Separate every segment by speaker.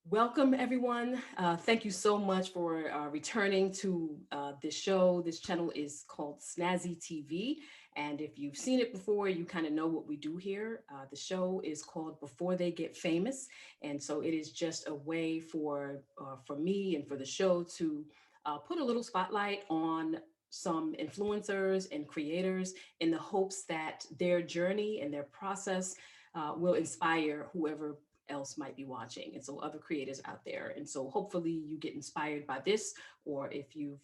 Speaker 1: Welcome, everyone. Thank you so much for returning to this show. This channel is called Snazzy TV. And if you've seen it before, you kind of know what we do here. The show is called Before They Get Famous. And so it is just a way for me and for the show to put a little spotlight on some influencers and creators in the hopes that their journey and their process will inspire whoever else might be watching, and so other creators out there. And so hopefully you get inspired by this, or if you've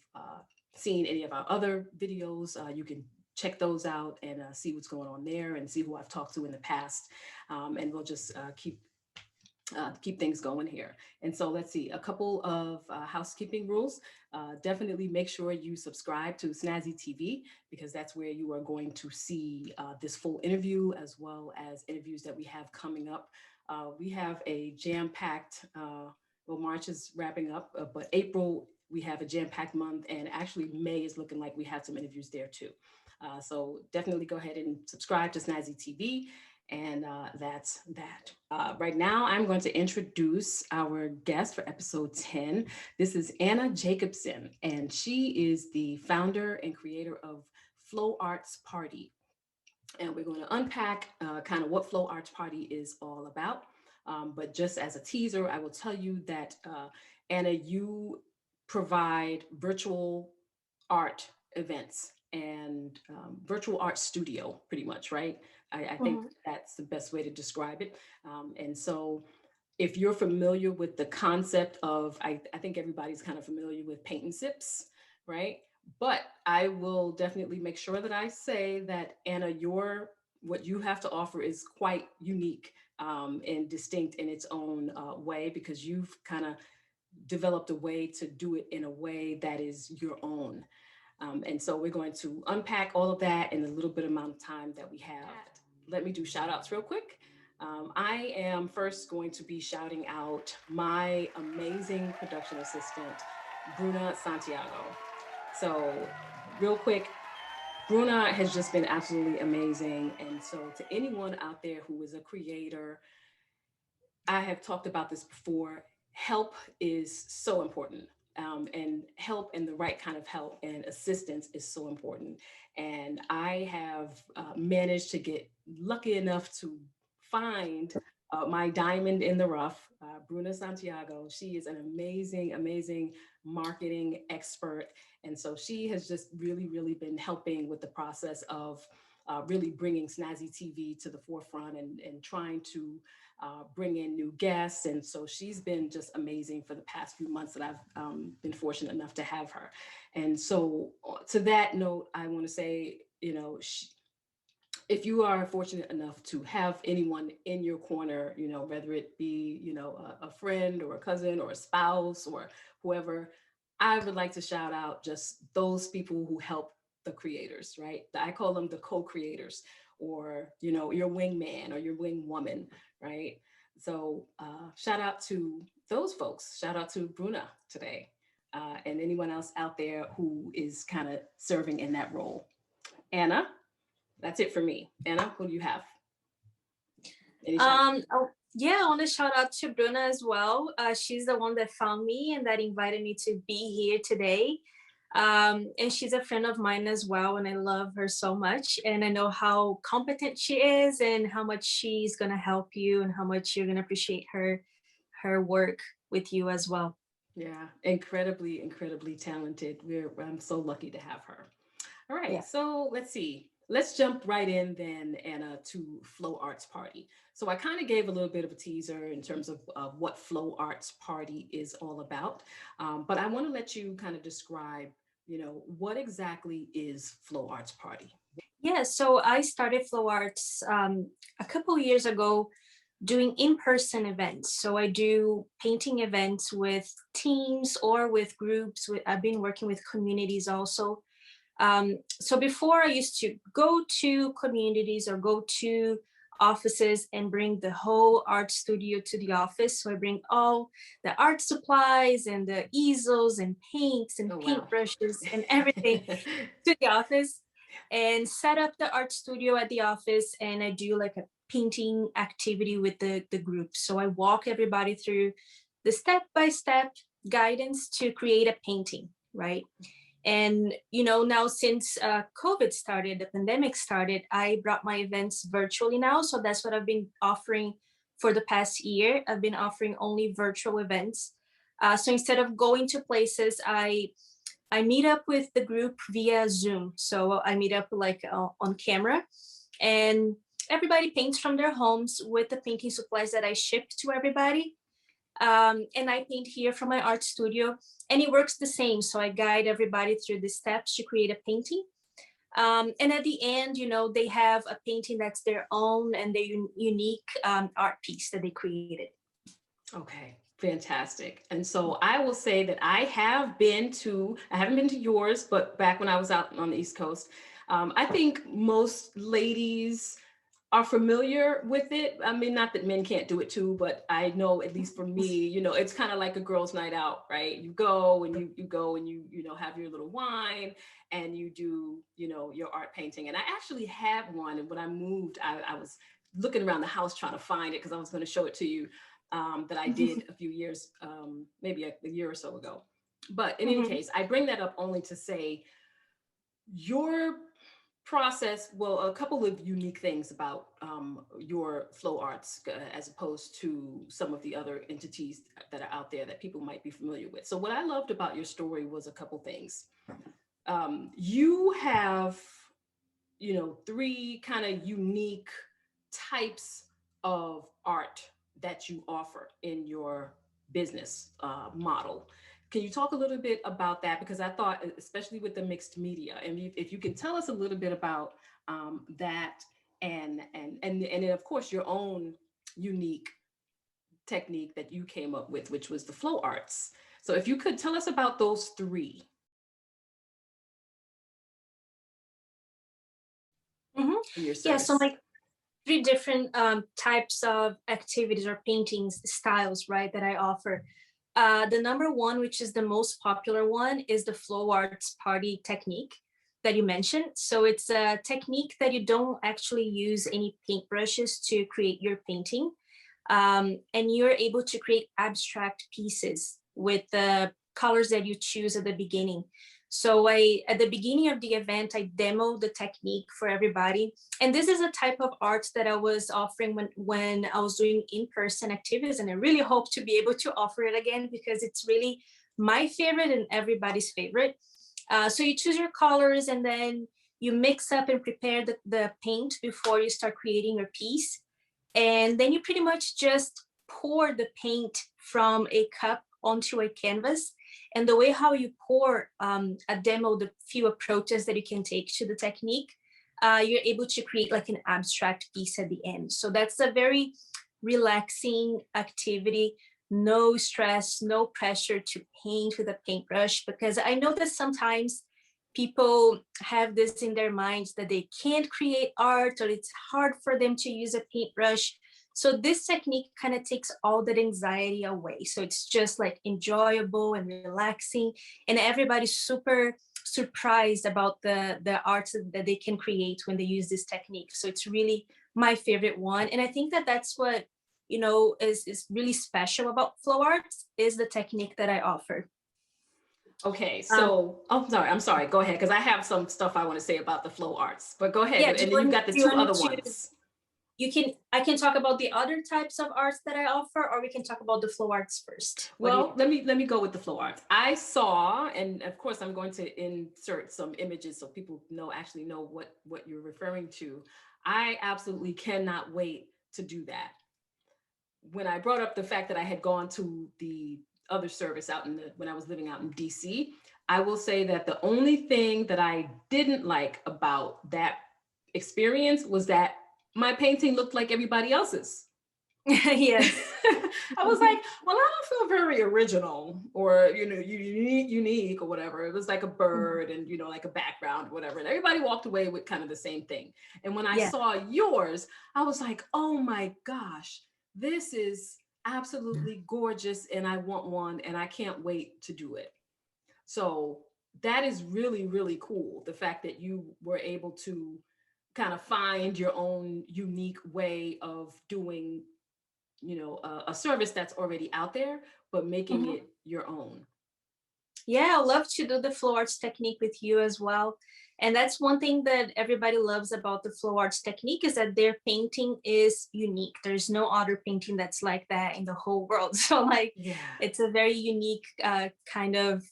Speaker 1: seen any of our other videos, you can check those out and see what's going on there and see who I've talked to in the past. And we'll just keep things going here. And so let's see, a couple of housekeeping rules. Definitely make sure you subscribe to Snazzy TV, because that's where you are going to see this full interview, as well as interviews that we have coming up. We have a jam-packed, well, March is wrapping up, but April, we have a jam-packed month, and actually May is looking like we have some interviews there too. So definitely go ahead and subscribe to Snazzy TV. And that's that. Right now, I'm going to introduce our guest for episode 10. This is Anna Jacobsen, and she is the founder and creator of FlowArtsParty. And we're going to unpack kind of what FlowArtsParty is all about. But just as a teaser, I will tell you that, Anna, you provide virtual art events and virtual art studio, pretty much, right? I think
Speaker 2: Mhm.
Speaker 1: that's the best way to describe it. And so if you're familiar with the concept of, I think everybody's kind of familiar with paint and sips, right? But I will definitely make sure that I say that, Anna, what you have to offer is quite unique and distinct in its own way, because you've kind of developed a way to do it in a way that is your own. And so we're going to unpack all of that in the little bit amount of time that we have. Let me do shout outs real quick. I am first going to be shouting out my amazing production assistant, Bruna Santiago. So, real quick, Bruna has just been absolutely amazing. And so, to anyone out there who is a creator, I have talked about this before. Help is so important. And help, and the right kind of help and assistance is so important. And I have managed to get lucky enough to find my diamond in the rough, Bruna Santiago. She is an amazing, amazing marketing expert. And so she has just really, really been helping with the process of really bringing Snazzy TV to the forefront, and trying to bring in new guests. And so she's been just amazing for the past few months that I've been fortunate enough to have her. And so, to that note, I want to say, if you are fortunate enough to have anyone in your corner, whether it be, a friend or a cousin or a spouse or whoever, I would like to shout out just those people who help the creators, right? I call them the co-creators, or, your wingman or your wing woman, right? So shout out to those folks. Shout out to Bruna today, and anyone else out there who is kind of serving in that role. Anna, that's it for me. Anna, who do you have? Any shout?
Speaker 2: Oh, yeah, I want to shout out to Bruna as well. She's the one that found me and that invited me to be here today. And she's a friend of mine as well, and I love her so much. And I know how competent she is, and how much she's gonna help you, and how much you're gonna appreciate her work with you as well.
Speaker 1: Yeah, incredibly, incredibly talented. I'm so lucky to have her. All right,
Speaker 2: Yeah.
Speaker 1: so let's see. Let's jump right in then, Anna, to FlowArtsParty. So I kind of gave a little bit of a teaser in terms of what FlowArtsParty is all about, but I want to let you kind of describe, what exactly is FlowArtsParty?
Speaker 2: Yeah, so I started Flow Arts a couple years ago doing in-person events. So I do painting events with teams or with groups. I've been working with communities also. So before I used to go to communities or go to offices and bring the whole art studio to the office. So I bring all the art supplies and the easels and paints and
Speaker 1: Oh, wow.
Speaker 2: paintbrushes and everything to the office and set up the art studio at the office. And I do like a painting activity with the group. So I walk everybody through the step-by-step guidance to create a painting, right? And now since COVID started, the pandemic started, I brought my events virtually now. So that's what I've been offering for the past year. I've been offering only virtual events. So instead of going to places, I meet up with the group via Zoom. So I meet up like on camera, and everybody paints from their homes with the painting supplies that I ship to everybody. And I paint here from my art studio, and it works the same. So I guide everybody through the steps to create a painting. And at the end, they have a painting that's their own and their unique art piece that they created.
Speaker 1: Okay, fantastic. And so I will say that I haven't been to yours, but back when I was out on the East Coast, I think most ladies are familiar with it. I mean, not that men can't do it too, but I know, at least for me, it's kind of like a girls' night out, right? You go and you go and you have your little wine and you do, your art painting. And I actually had one. And when I moved, I was looking around the house trying to find it because I was going to show it to you, that I did a few years, maybe a year or so ago. But in any case, I bring that up only to say your process, well, a couple of unique things about your FlowArts as opposed to some of the other entities that are out there that people might be familiar with. So what I loved about your story was a couple things. You have, three kind of unique types of art that you offer in your business model. Can you talk a little bit about that? Because I thought, especially with the mixed media, and if you can tell us a little bit about that, and then of course your own unique technique that you came up with, which was the flow arts. So if you could tell us about those three. In your
Speaker 2: Yeah, so
Speaker 1: service.
Speaker 2: like three different types of activities or paintings styles, right, that I offer. The number one, which is the most popular one, is the FlowArtsParty technique that you mentioned. So it's a technique that you don't actually use any paintbrushes to create your painting. And you're able to create abstract pieces with the colors that you choose at the beginning. So at the beginning of the event, I demoed the technique for everybody. And this is a type of art that I was offering when I was doing in-person activities. And I really hope to be able to offer it again because it's really my favorite and everybody's favorite. So you choose your colors and then you mix up and prepare the paint before you start creating your piece. And then you pretty much just pour the paint from a cup onto a canvas. And the way how you pour, a demo, the few approaches that you can take to the technique, you're able to create like an abstract piece at the end. So that's a very relaxing activity, no stress, no pressure to paint with a paintbrush, because I know that sometimes people have this in their minds that they can't create art or it's hard for them to use a paintbrush. So this technique kind of takes all that anxiety away. So it's just like enjoyable and relaxing, and everybody's super surprised about the art that they can create when they use this technique. So it's really my favorite one. And I think that that's what, is really special about flow arts is the technique that I offer.
Speaker 1: Okay, so I'm sorry. Go ahead, because I have some stuff I want to say about the flow arts. But go ahead,
Speaker 2: Yeah,
Speaker 1: and then you've got the
Speaker 2: do you
Speaker 1: two
Speaker 2: want me
Speaker 1: other
Speaker 2: to
Speaker 1: ones.
Speaker 2: I can talk about the other types of arts that I offer, or we can talk about the flow arts first.
Speaker 1: Well, let me go with the flow arts. I saw, and of course I'm going to insert some images so people actually know what you're referring to. I absolutely cannot wait to do that. When I brought up the fact that I had gone to the other service when I was living out in DC, I will say that the only thing that I didn't like about that experience was that my painting looked like everybody else's.
Speaker 2: Yes.
Speaker 1: I was like, well, I don't feel very original or, unique or whatever. It was like a bird and, like a background or whatever. And everybody walked away with kind of the same thing. And when I
Speaker 2: Yeah.
Speaker 1: saw yours, I was like, oh my gosh, this is absolutely gorgeous. And I want one and I can't wait to do it. So that is really, really cool. The fact that you were able to kind of find your own unique way of doing a service that's already out there, but making
Speaker 2: Mhm.
Speaker 1: it your own.
Speaker 2: Yeah, I love to do the flow arts technique with you as well. And that's one thing that everybody loves about the flow arts technique is that their painting is unique. There's no other painting that's like that in the whole world. So like,
Speaker 1: Yeah.
Speaker 2: it's a very unique kind of,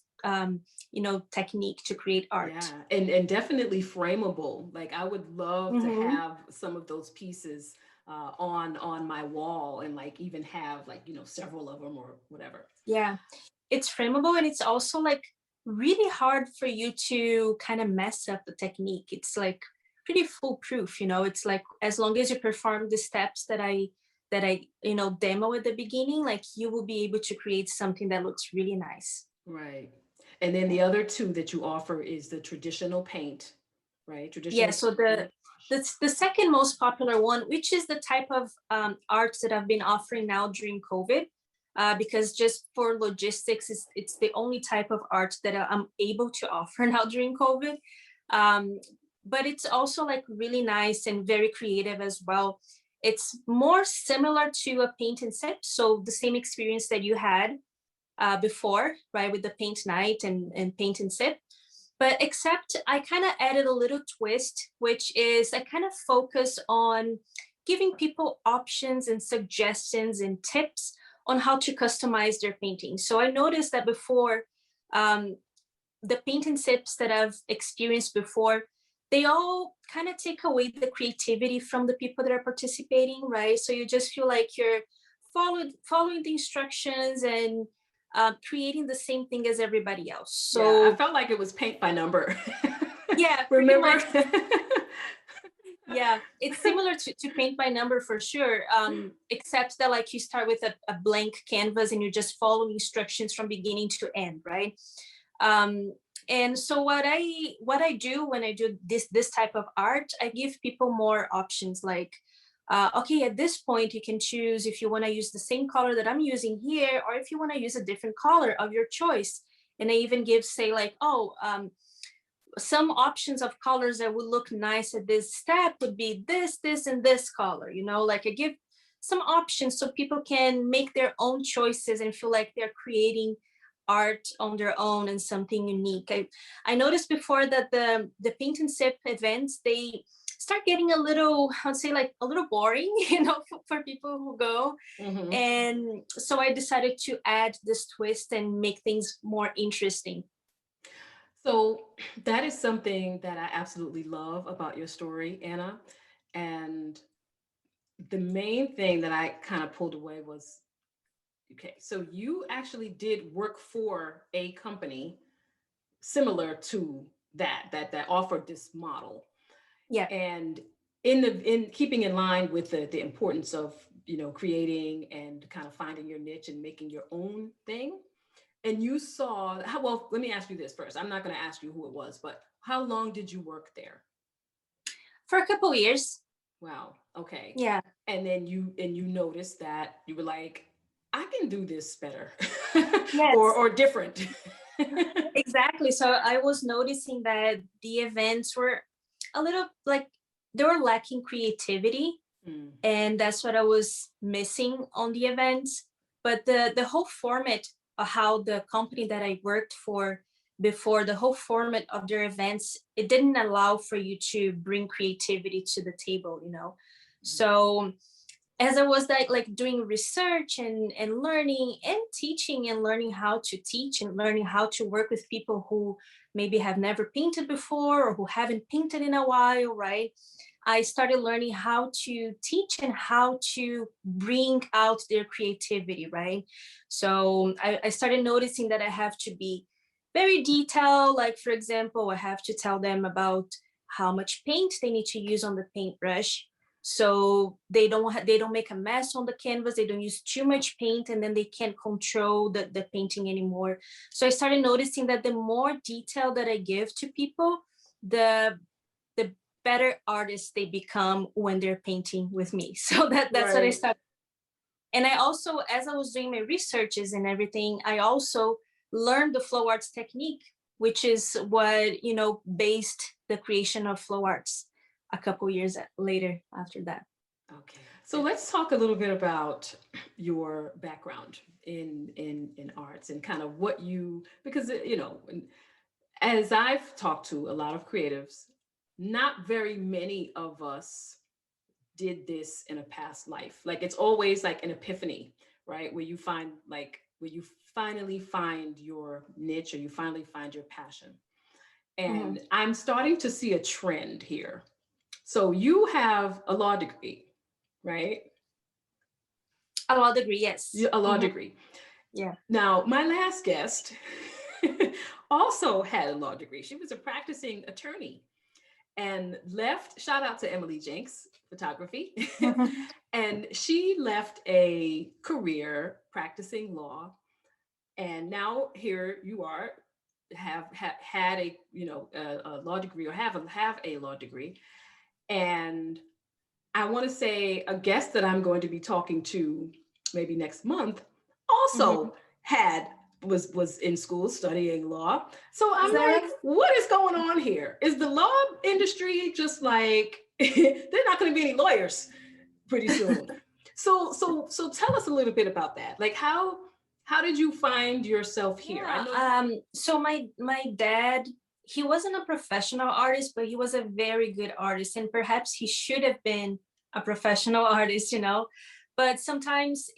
Speaker 2: technique to create art.
Speaker 1: Yeah, and definitely frameable. Like I would love to
Speaker 2: Hmm.
Speaker 1: have some of those pieces on my wall, and like even have like several of them or whatever.
Speaker 2: Yeah, it's frameable, and it's also like really hard for you to kind of mess up the technique. It's like pretty foolproof, it's like as long as you perform the steps that I demo at the beginning, like you will be able to create something that looks really nice.
Speaker 1: Right. And then the other two that you offer is the traditional paint, right?
Speaker 2: Yeah,
Speaker 1: Traditional
Speaker 2: so
Speaker 1: paint and the brush.
Speaker 2: the second most popular one, which is the type of arts that I've been offering now during COVID, because just for logistics, it's the only type of art that I'm able to offer now during COVID. Um, but it's also like really nice and very creative as well. It's more similar to a paint and sip, so the same experience that you had before, right, with the paint night and paint and sip. But except I kind of added a little twist, which is I kind of focus on giving people options and suggestions and tips on how to customize their painting. So I noticed that before, um, the paint and sips that I've experienced before, they all kind of take away the creativity from the people that are participating, right? So you just feel like you're following the instructions and creating the same thing as everybody else.
Speaker 1: Yeah, I
Speaker 2: So
Speaker 1: felt like it was paint by number.
Speaker 2: yeah, pretty
Speaker 1: Remember?
Speaker 2: much. Yeah, it's similar to paint by number for sure, except that like you start with a blank canvas and you just follow instructions from beginning to end, right? um, and so what I do when I do this type of art, I give people more options, like okay, at this point you can choose if you want to use the same color that I'm using here, or if you want to use a different color of your choice. And I even give, say, like, oh, some options of colors that would look nice at this step would be this and this color, like I give some options so people can make their own choices and feel like they're creating art on their own and something unique. I noticed before that the paint and sip events, they start getting a little, I'd say, like a little boring, for people who go.
Speaker 1: Hmm.
Speaker 2: And so I decided to add this twist and make things more interesting.
Speaker 1: So that is something that I absolutely love about your story, Anna. And the main thing that I kind of pulled away was, okay, so you actually did work for a company similar to that offered this model.
Speaker 2: Yeah.
Speaker 1: And in keeping in line with the importance of creating and kind of finding your niche and making your own thing. And you saw how, well, let me ask you this first. I'm not going to ask you who it was, but how long did you work there?
Speaker 2: For a couple years.
Speaker 1: Wow. Okay.
Speaker 2: Yeah.
Speaker 1: And then you noticed that you were like, I can do this better
Speaker 2: Yes.
Speaker 1: or different.
Speaker 2: Exactly. So I was noticing that the events were a little like they were lacking creativity,
Speaker 1: Mm,
Speaker 2: and that's what I was missing on the events. But the whole format of how the company that I worked for before, the whole format of their events, it didn't allow for you to bring creativity to the table. So as I was like doing research and learning and teaching and learning how to teach and learning how to work with people who maybe have never painted before or who haven't painted in a while, right? I started learning how to teach and how to bring out their creativity, right? So I started noticing that I have to be very detailed. Like, for example, I have to tell them about how much paint they need to use on the paintbrush, so they don't make a mess on the canvas, they don't use too much paint, and then they can't control the painting anymore. So I started noticing that the more detail that I give to people, the the better artists they become when they're painting with me. So that's what I
Speaker 1: right.
Speaker 2: started. And I also, as I was doing my researches and everything, I also learned the flow arts technique, which is what based the creation of flow arts a couple years later after that.
Speaker 1: Okay. So let's talk a little bit about your background in arts and kind of what you, because as I've talked to a lot of creatives, not very many of us did this in a past life. Like it's always like an epiphany, right? Where you finally find your niche or you finally find your passion.
Speaker 2: Mhm.
Speaker 1: And I'm starting to see a trend here. So you have a law degree, right?
Speaker 2: A law degree, yes.
Speaker 1: A law
Speaker 2: Mhm.
Speaker 1: degree.
Speaker 2: Yeah.
Speaker 1: Now, my last guest also had a law degree. She was a practicing attorney and left, shout out to Emily Jenks, photography.
Speaker 2: Mhm.
Speaker 1: And she left a career practicing law. And now here you are, have had a, a law degree or have a law degree. And I want to say a guest that I'm going to be talking to maybe next month
Speaker 2: Mhm.
Speaker 1: also had was in school studying law. So
Speaker 2: Is
Speaker 1: I'm
Speaker 2: that
Speaker 1: like,
Speaker 2: right?
Speaker 1: what is going on here? Is the law industry just like there's not going to be any lawyers pretty soon? So tell us a little bit about that. Like how did you find yourself here? I
Speaker 2: Yeah.
Speaker 1: know.
Speaker 2: So my dad, he wasn't a professional artist, but he was a very good artist, and perhaps he should have been a professional artist, you know. But sometimes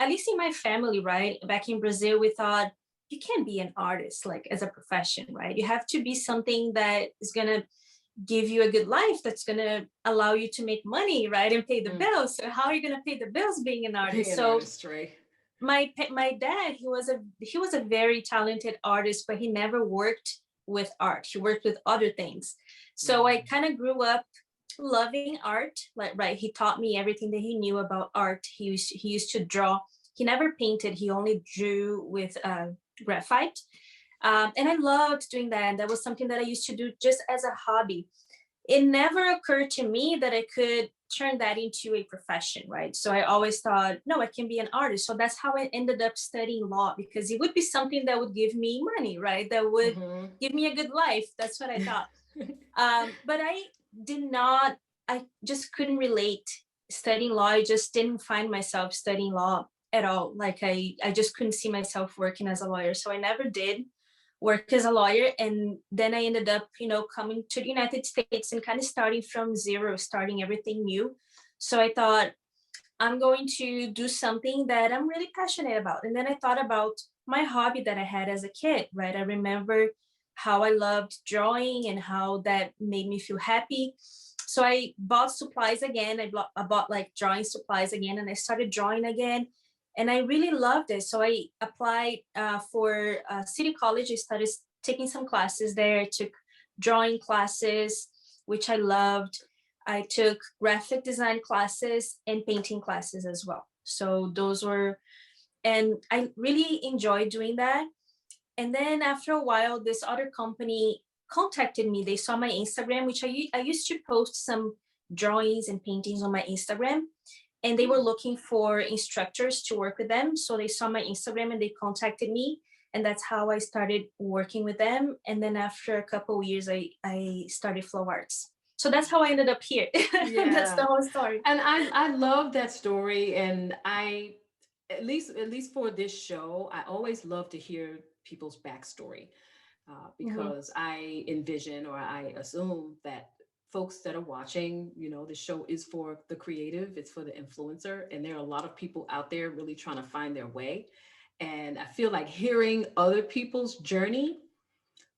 Speaker 2: at least in my family, right, back in Brazil, we thought you can't be an artist like as a profession, right? You have to be something that is gonna give you a good life, that's gonna allow you to make money, right, and pay the
Speaker 1: Mm,
Speaker 2: bills. So how are you gonna pay the bills being an
Speaker 1: being
Speaker 2: artist?
Speaker 1: an
Speaker 2: So
Speaker 1: artist, right?
Speaker 2: my dad, he was a very talented artist, but he never worked with art. He worked with other things. So I
Speaker 1: Mm,
Speaker 2: kind of grew up loving art. Like, right, he taught me everything that he knew about art. He used to draw. He never painted. He only drew with graphite. And I loved doing that. And that was something that I used to do just as a hobby. It never occurred to me that I could turn that into a profession, right? So I always thought, no, I can be an artist. So that's how I ended up studying law, because it would be something that would give me money, right? That would
Speaker 1: mhm.
Speaker 2: give me a good life. That's what I thought. But did not, I just couldn't relate studying law. I just didn't find myself studying law at all. Like I just couldn't see myself working as a lawyer. So I never did work as a lawyer. And then I ended up, coming to the United States and kind of starting from zero, starting everything new. So I thought, I'm going to do something that I'm really passionate about. And then I thought about my hobby that I had as a kid, right? I remember how I loved drawing and how that made me feel happy. So I bought supplies again. I bought like drawing supplies again, and I started drawing again. And I really loved it. So I applied for City College. I started taking some classes there. I took drawing classes, which I loved. I took graphic design classes and painting classes as well. So those were, and I really enjoyed doing that. And then after a while, this other company contacted me. They saw my Instagram, which I used to post some drawings and paintings on my Instagram. And they were looking for instructors to work with them. So they saw my Instagram and they contacted me. And that's how I started working with them. And then after a couple of years, I started Flow Arts. So that's how I ended up here. That's the
Speaker 1: Yeah.
Speaker 2: whole story.
Speaker 1: And I love that story. And I at least for this show, I always love to hear people's backstory
Speaker 2: Mhm.
Speaker 1: because I envision or I assume that folks that are watching, the show is for the creative, it's for the influencer, and there are a lot of people out there really trying to find their way. And I feel like hearing other people's journey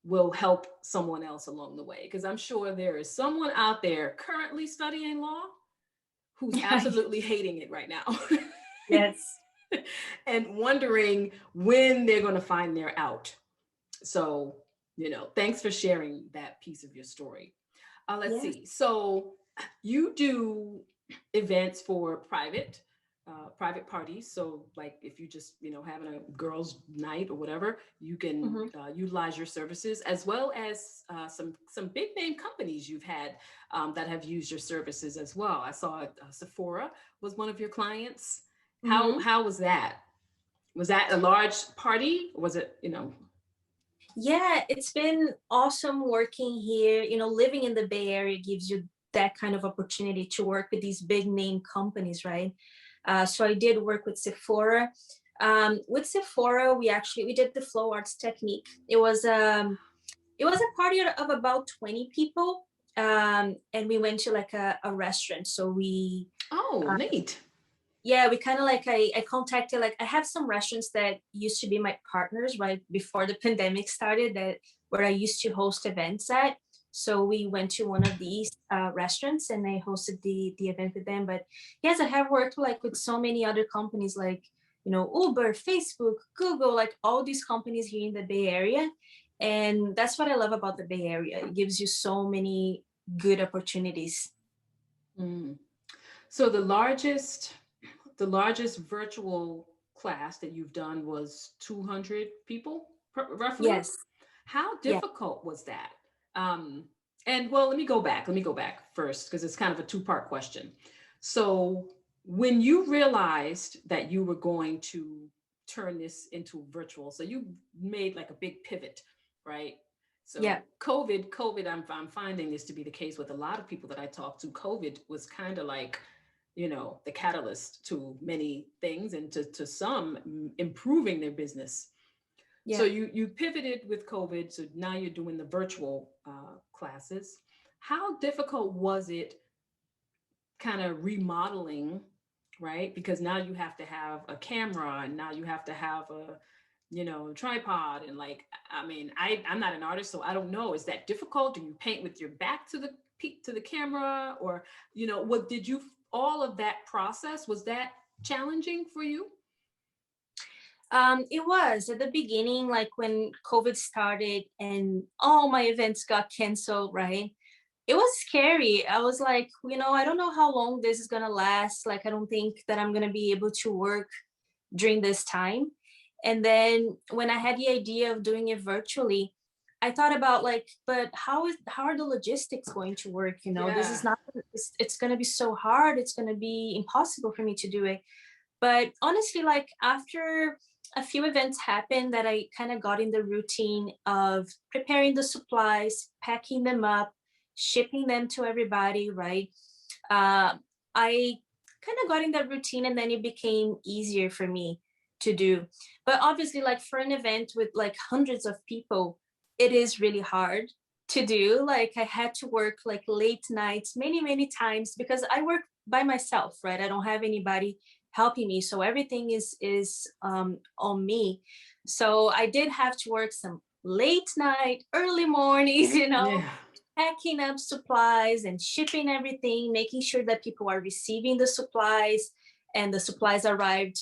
Speaker 1: will help someone else along the way because I'm sure there is someone out there currently studying law who's absolutely hating it right now
Speaker 2: Yes.
Speaker 1: and wondering when they're going to find their out. So, thanks for sharing that piece of your story. Let's
Speaker 2: Yes.
Speaker 1: see. So, you do events for private parties. So, like if you just having a girls' night or whatever, you can
Speaker 2: Mhm.
Speaker 1: utilize your services as well as some big name companies you've had that have used your services as well. I saw Sephora was one of your clients. How
Speaker 2: Mhm.
Speaker 1: how was that? Was that a large party? Or was it
Speaker 2: Yeah, it's been awesome working here. Living in the Bay Area gives you that kind of opportunity to work with these big name companies, right? So I did work with Sephora. With Sephora, we did the FlowArts Technique. It was a party of about 20 people, and we went to like a restaurant. So we
Speaker 1: neat.
Speaker 2: yeah, we kind of like I contacted, like I have some restaurants that used to be my partners right before the pandemic started, that where I used to host events at. So we went to one of these restaurants and I hosted the event with them. But yes, I have worked like with so many other companies, like, you know, Uber, Facebook, Google, like all these companies here in the Bay Area. And that's what I love about the Bay Area. It gives you so many good opportunities.
Speaker 1: Mm. So the largest virtual class that you've done was 200 people, roughly.
Speaker 2: Yes.
Speaker 1: How
Speaker 2: Yeah.
Speaker 1: difficult was that? And well, let me go back first, because it's kind of a two-part question. So when you realized that you were going to turn this into virtual, so you made like a big pivot, right? So
Speaker 2: Yeah.
Speaker 1: COVID, I'm finding this to be the case with a lot of people that I talk to. COVID was kind of like, you know, the catalyst to many things, and to some improving their business. So
Speaker 2: Yeah.
Speaker 1: you pivoted with COVID, so now you're doing the virtual classes. How difficult was it kind of remodeling, right? Because now you have to have a camera, and now you have to have a, you know, tripod, and like, I mean, I'm not an artist, so I don't know. Is that difficult? Do you paint with your back to the camera, or, you know, what did you, all of that process, was that challenging for you?
Speaker 2: It was at the beginning, like when COVID started and all my events got canceled, right? It was scary. I was like, you know, I don't know how long this is gonna last. Like, I don't think that I'm gonna be able to work during this time. And then when I had the idea of doing it virtually, I thought about like, but how are the logistics going to work? You know, this
Speaker 1: Yeah.
Speaker 2: is not, it's gonna be so hard. It's gonna be impossible for me to do it. But honestly, like after a few events happened, that I kind of got in the routine of preparing the supplies, packing them up, shipping them to everybody, right? I kind of got in that routine, and then it became easier for me to do. But obviously, like for an event with like hundreds of people, it is really hard to do. Like I had to work like late nights many, many times because I work by myself, right? I don't have anybody helping me, so everything is on me. So I did have to work some late night, early mornings, you know,
Speaker 1: Yeah.
Speaker 2: packing up supplies and shipping everything, making sure that people are receiving the supplies and the supplies arrived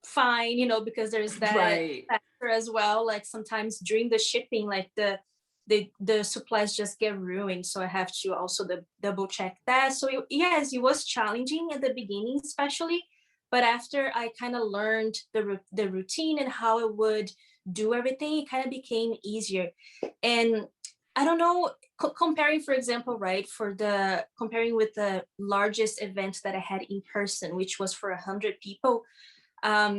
Speaker 2: fine, you know, because there's that
Speaker 1: Right.
Speaker 2: factor as well. Like sometimes during the shipping, like the supplies just get ruined, so I have to also double check that. So yes, it was challenging at the beginning, especially, but after I kind of learned the routine and how I would do everything, it kind of became easier. And I don't know, comparing, for example, right, for the comparing with the largest event that I had in person, which was for 100 people. um,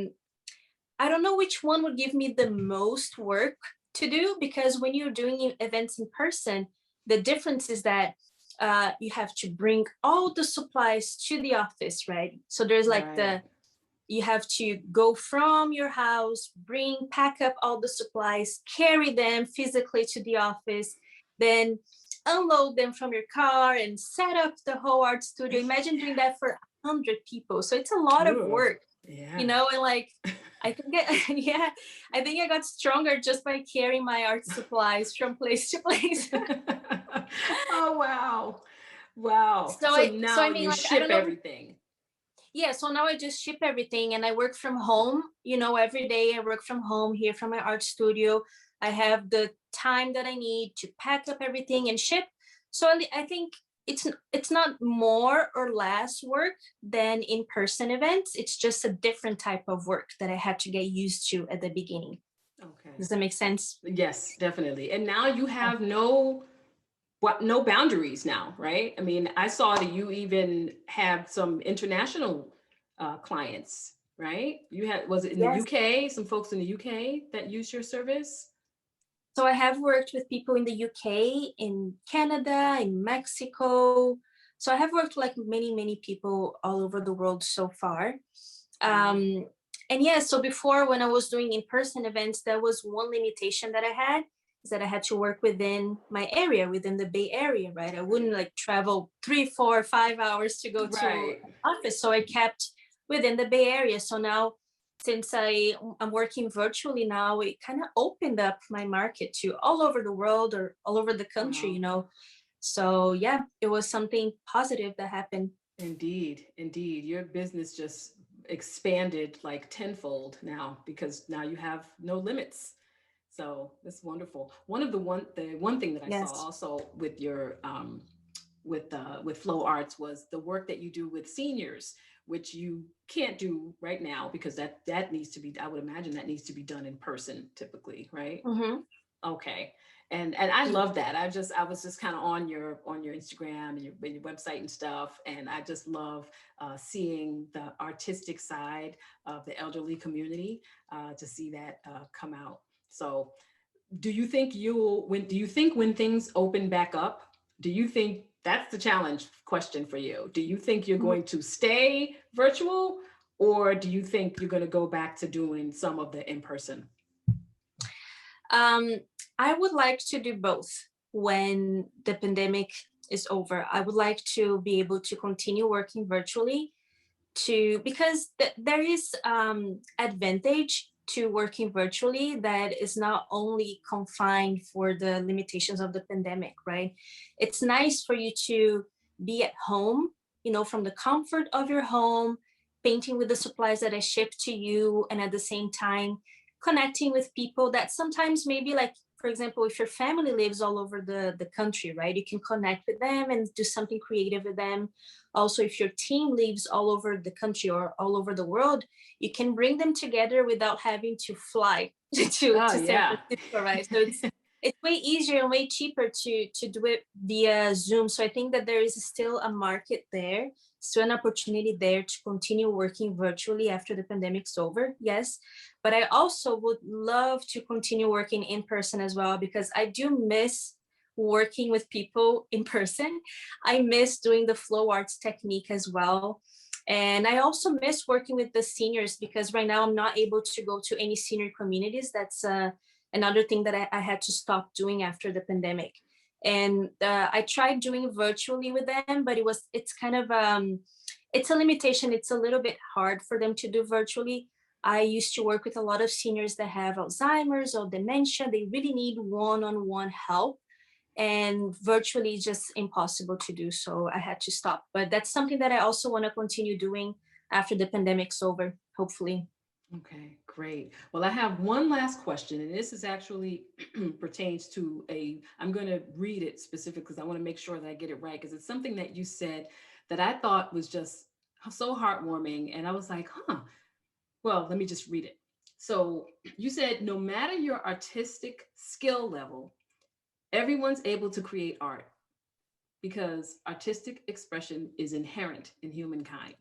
Speaker 2: I don't know which one would give me the most work to do, because when you're doing events in person, the difference is that you have to bring all the supplies to the office, right? So there's like
Speaker 1: Right.
Speaker 2: you have to go from your house, pack up all the supplies, carry them physically to the office, then unload them from your car and set up the whole art studio. Imagine doing that for 100 people. So it's a lot of
Speaker 1: Ugh.
Speaker 2: work, you
Speaker 1: Yeah.
Speaker 2: know, and like, I think yeah, I think I got stronger just by carrying my art supplies from place to place.
Speaker 1: Oh, wow. Wow.
Speaker 2: so
Speaker 1: So
Speaker 2: I so I
Speaker 1: now
Speaker 2: mean,
Speaker 1: you
Speaker 2: like, I
Speaker 1: ship
Speaker 2: don't know.
Speaker 1: everything.
Speaker 2: Yeah, so now I just ship everything and I work from home, you know, every day I work from home here from my art studio. I have the time that I need to pack up everything and ship. So I think it's not more or less work than in-person events. It's just a different type of work that I had to get used to at the beginning.
Speaker 1: Okay.
Speaker 2: Does that make sense?
Speaker 1: Yes, definitely. And now you have no boundaries now, right? I mean, I saw that you even have some international clients, right? You had, was it in the
Speaker 2: Yes.
Speaker 1: UK, some folks in the UK that use your service?
Speaker 2: So I have worked with people in the UK, in Canada, in Mexico, So I have worked like many people all over the world so far.
Speaker 1: Wow.
Speaker 2: And yeah, so before, when I was doing in-person events, there was one limitation that I had, is that I had to work within my area, within the Bay Area, right? I wouldn't like travel 3, 4, 5 hours to go to
Speaker 1: Right.
Speaker 2: an office. So I kept within the Bay Area. So now, since I'm working virtually now, it kind of opened up my market to all over the world or all over the country,
Speaker 1: Wow.
Speaker 2: you know. So yeah, it was something positive that happened.
Speaker 1: Indeed, indeed. Your business just expanded like tenfold now because now you have no limits. So that's wonderful. The one thing that I saw
Speaker 2: Yes.
Speaker 1: also with your with Flow Arts was the work that you do with seniors, which you can't do right now because that needs to be, I would imagine that needs to be done in person typically, right?
Speaker 2: Mm-hmm.
Speaker 1: Okay. And I love that. I was just kind of on your Instagram and your website and stuff, and I just love seeing the artistic side of the elderly community, to see that come out. So, do you think when things open back up, do you think that's the challenge question for you? Do you think you're going to stay virtual, or do you think you're going to go back to doing some of the in person?
Speaker 2: Um, I would like to do both when the pandemic is over. I would like to be able to continue working virtually because there is advantage to working virtually that is not only confined for the limitations of the pandemic, right? It's nice for you to be at home, you know, from the comfort of your home, painting with the supplies that I ship to you, and at the same time connecting with people that sometimes maybe, like, for example, if your family lives all over the country, right, you can connect with them and do something creative with them. Also, if your team lives all over the country or all over the world, you can bring them together without having to fly
Speaker 1: Oh
Speaker 2: to San
Speaker 1: yeah.
Speaker 2: Francisco, right? So it's way easier and way cheaper to do it via Zoom. So I think that there is still a market there, still an opportunity there to continue working virtually after the pandemic's over. Yes, but I also would love to continue working in person as well, because I do miss working with people in person. I miss doing the FlowArts technique as well. And I also miss working with the seniors, because right now I'm not able to go to any senior communities. That's another thing that I had to stop doing after the pandemic. And I tried doing virtually with them, but it's kind of, it's a limitation. It's a little bit hard for them to do virtually. I used to work with a lot of seniors that have Alzheimer's or dementia. They really need one-on-one help, and virtually just impossible to do. So I had to stop. But that's something that I also want to continue doing after the pandemic's over, hopefully.
Speaker 1: Okay, great. Well, I have one last question, and this is actually pertains to I'm going to read it specifically because I want to make sure that I get it right, because it's something that you said that I thought was just so heartwarming. And I was like, huh, well, let me just read it. So you said, no matter your artistic skill level, everyone's able to create art because artistic expression is inherent in humankind.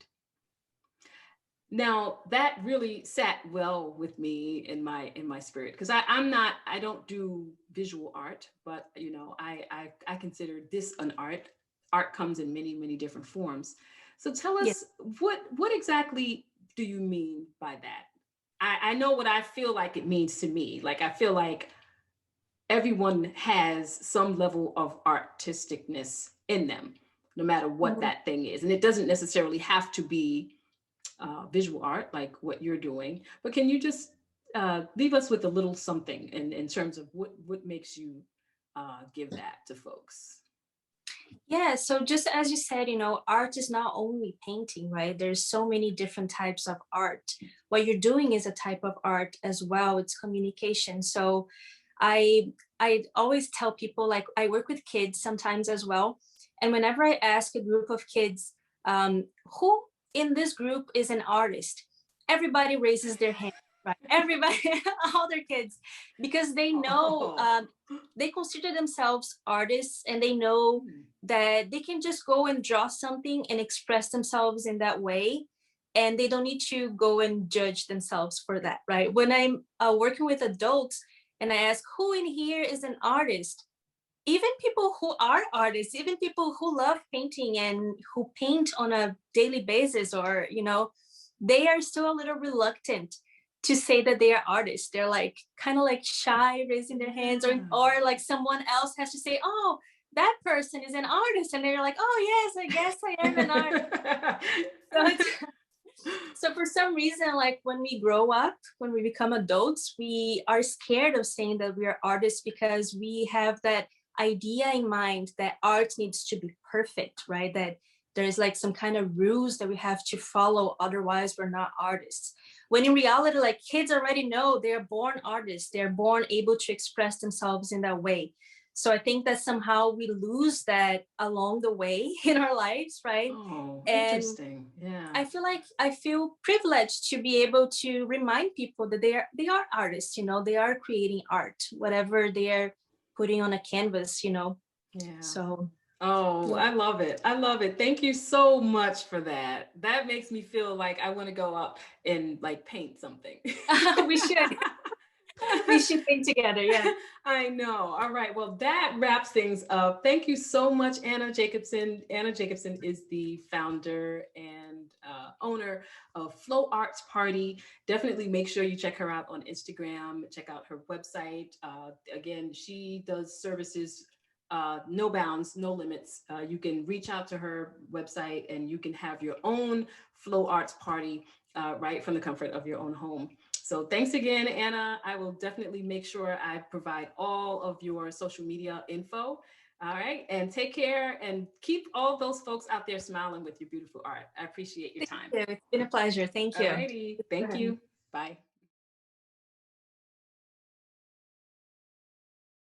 Speaker 1: Now that really sat well with me in my spirit, because I don't do visual art, but you know I consider this an art. Art comes in many different forms. So tell
Speaker 2: Yeah.
Speaker 1: us, what exactly do you mean by that? I know what I feel like it means to me. Like I feel like everyone has some level of artisticness in them, no matter what
Speaker 2: Mhm.
Speaker 1: that thing is, and it doesn't necessarily have to be visual art like what you're doing, but can you just leave us with a little something in terms of what makes you give that to folks?
Speaker 2: Yeah, so just as you said, you know, art is not only painting, right? There's so many different types of art. What you're doing is a type of art as well. It's communication. So I I always tell people, like, I work with kids sometimes as well. And whenever I ask a group of kids, who in this group is an artist, everybody raises their hand, right? Everybody, all their kids, because they know,
Speaker 1: Oh.
Speaker 2: they consider themselves artists, and they know
Speaker 1: Hmm.
Speaker 2: that they can just go and draw something and express themselves in that way, and they don't need to go and judge themselves for that, right? When I'm working with adults and I ask who in here is an artist, even people who are artists, even people who love painting and who paint on a daily basis, or, they are still a little reluctant to say that they are artists. They're like kind of like shy raising their hands, or like someone else has to say, oh, that person is an artist. And they're like, oh yes, I guess I am an artist. So it's so for some reason, like when we grow up, when we become adults, we are scared of saying that we are artists because we have that idea in mind that art needs to be perfect, right? That there's like some kind of rules that we have to follow, otherwise we're not artists. When in reality, like kids already know they're born artists, they're born able to express themselves in that way. So I think that somehow we lose that along the way in our lives, right?
Speaker 1: Oh,
Speaker 2: And
Speaker 1: interesting. Yeah.
Speaker 2: I feel privileged to be able to remind people that they are artists, they are creating art, whatever they're putting on a canvas.
Speaker 1: Yeah.
Speaker 2: So
Speaker 1: Oh,
Speaker 2: yeah.
Speaker 1: I love it. I love it. Thank you so much for that. That makes me feel like I want to go up and like paint something.
Speaker 2: we should we should paint together. Yeah.
Speaker 1: I know. All right. Well, that wraps things up. Thank you so much, Anna Jacobsen. Anna Jacobsen is the founder and owner of FlowArtsParty. Definitely make sure you check her out on Instagram. Check out her website. Again, she does services, no bounds, no limits. You can reach out to her website and you can have your own Flow Arts Party right from the comfort of your own home. So thanks again, Anna. I will definitely make sure I provide all of your social media info. All right. And take care and keep all those folks out there smiling with your beautiful art. I appreciate your time.
Speaker 2: Thank you. It's been a pleasure. Thank
Speaker 1: All
Speaker 2: you.
Speaker 1: righty. Thank you. Bye.